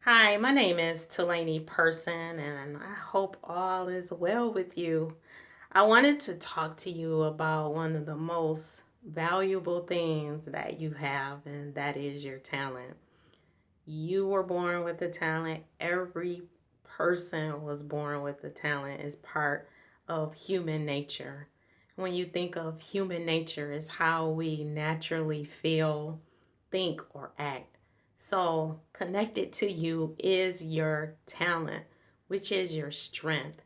Hi, my name is Talani Person, and I hope all is well with you. I wanted to talk to you about one of the most valuable things that you have, and that is your talent. You were born with a talent. Every person was born with a talent as part of human nature. When you think of human nature, it's how we naturally feel, think, or act. So, connected to you is your talent, which is your strength.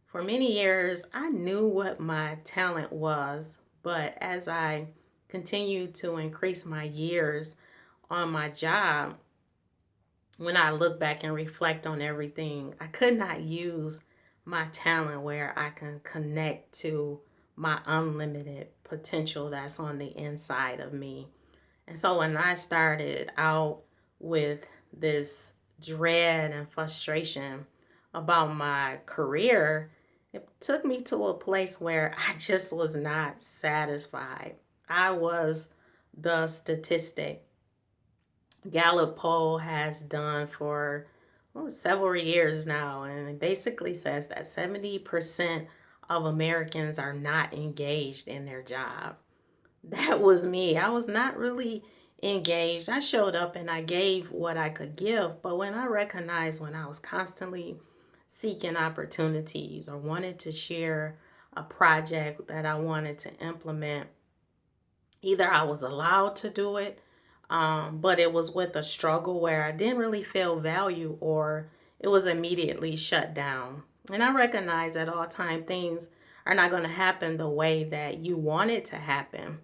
For many years, I knew what my talent was, but as I continued to increase my years on my job, when I look back and reflect on everything, I could not use my talent where I can connect to my unlimited potential that's on the inside of me. And so when I started out with this dread and frustration about my career, it took me to a place where I just was not satisfied. I was the statistic Gallup poll has done for several years now, and it basically says that 70% of Americans are not engaged in their job. That was me. I was not really engaged. I showed up and I gave what I could give, but when I recognized when I was constantly seeking opportunities or wanted to share a project that I wanted to implement, either I was allowed to do it, but it was with a struggle where I didn't really feel value or it was immediately shut down. And I recognize at all time things are not going to happen the way that you want it to happen.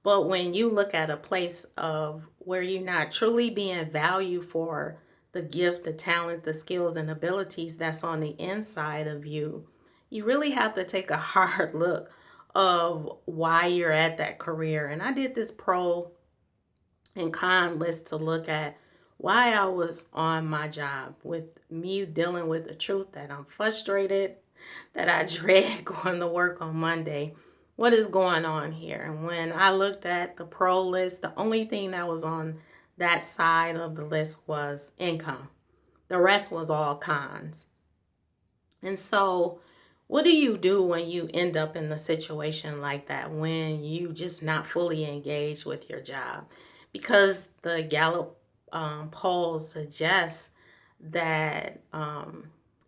But when you look at a place of where you're not truly being valued for the gift, the talent, the skills, and abilities that's on the inside of you, you really have to take a hard look of why you're at that career. And I did this pro and con list to look at why I was on my job, with me dealing with the truth that I'm frustrated, that I dread going to work on Monday. What is going on here? And when I looked at the pro list, the only thing that was on that side of the list was income. The rest was all cons. And so, what do you do when you end up in a situation like that, when you just not fully engaged with your job? Because the Gallup poll suggests that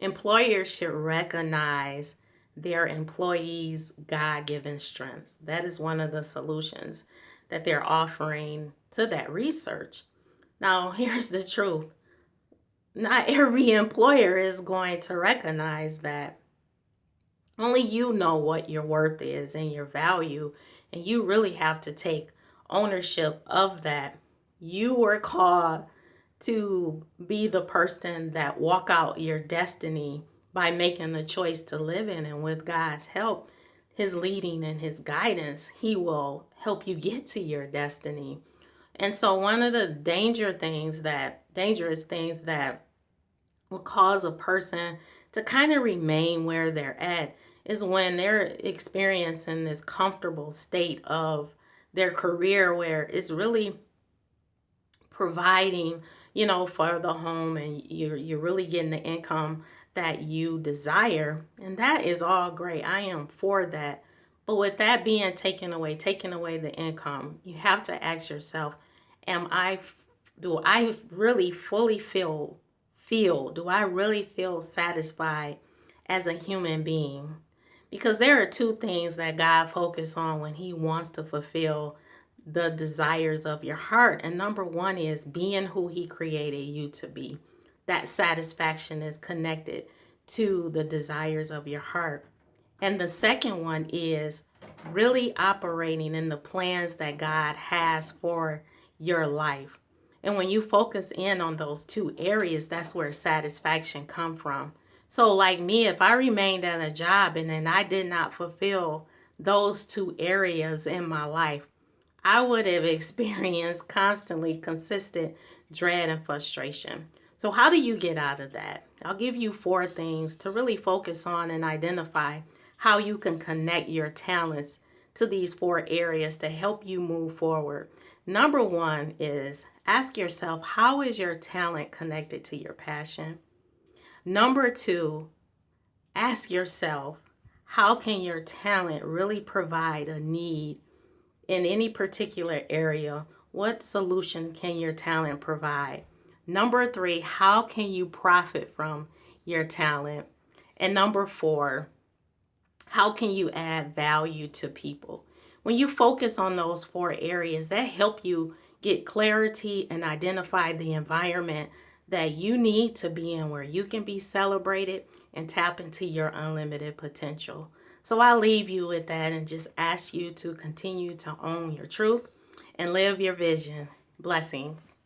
employers should recognize their employees' God-given strengths. That is one of the solutions that they're offering to that research. Now, here's the truth. Not every employer is going to recognize that. Only you know what your worth is and your value, and you really have to take ownership of that. You were called to be the person that walk out your destiny by making the choice to live in, and with God's help, his leading and his guidance, he will help you get to your destiny. And so one of the dangerous things that will cause a person to kind of remain where they're at is when they're experiencing this comfortable state of their career where it's really providing, for the home, and you're really getting the income that you desire. And that is all great. I am for that. But with that being taking away the income, you have to ask yourself, am I do I really fully do I really feel satisfied as a human being? Because there are two things that God focuses on when he wants to fulfill the desires of your heart. And number one is being who he created you to be. That satisfaction is connected to the desires of your heart. And the second one is really operating in the plans that God has for your life. And when you focus in on those two areas, that's where satisfaction come from. So like me, if I remained at a job and then I did not fulfill those two areas in my life, I would have experienced constantly consistent dread and frustration. So how do you get out of that? I'll give you four things to really focus on and identify how you can connect your talents to these 4 areas to help you move forward. Number 1 is ask yourself, how is your talent connected to your passion? Number 2, ask yourself, how can your talent really provide a need in any particular area? What solution can your talent provide? Number 3, how can you profit from your talent? And number 4, how can you add value to people? When you focus on those 4 areas, that help you get clarity and identify the environment that you need to be in, where you can be celebrated and tap into your unlimited potential. So I'll leave you with that and just ask you to continue to own your truth and live your vision. Blessings.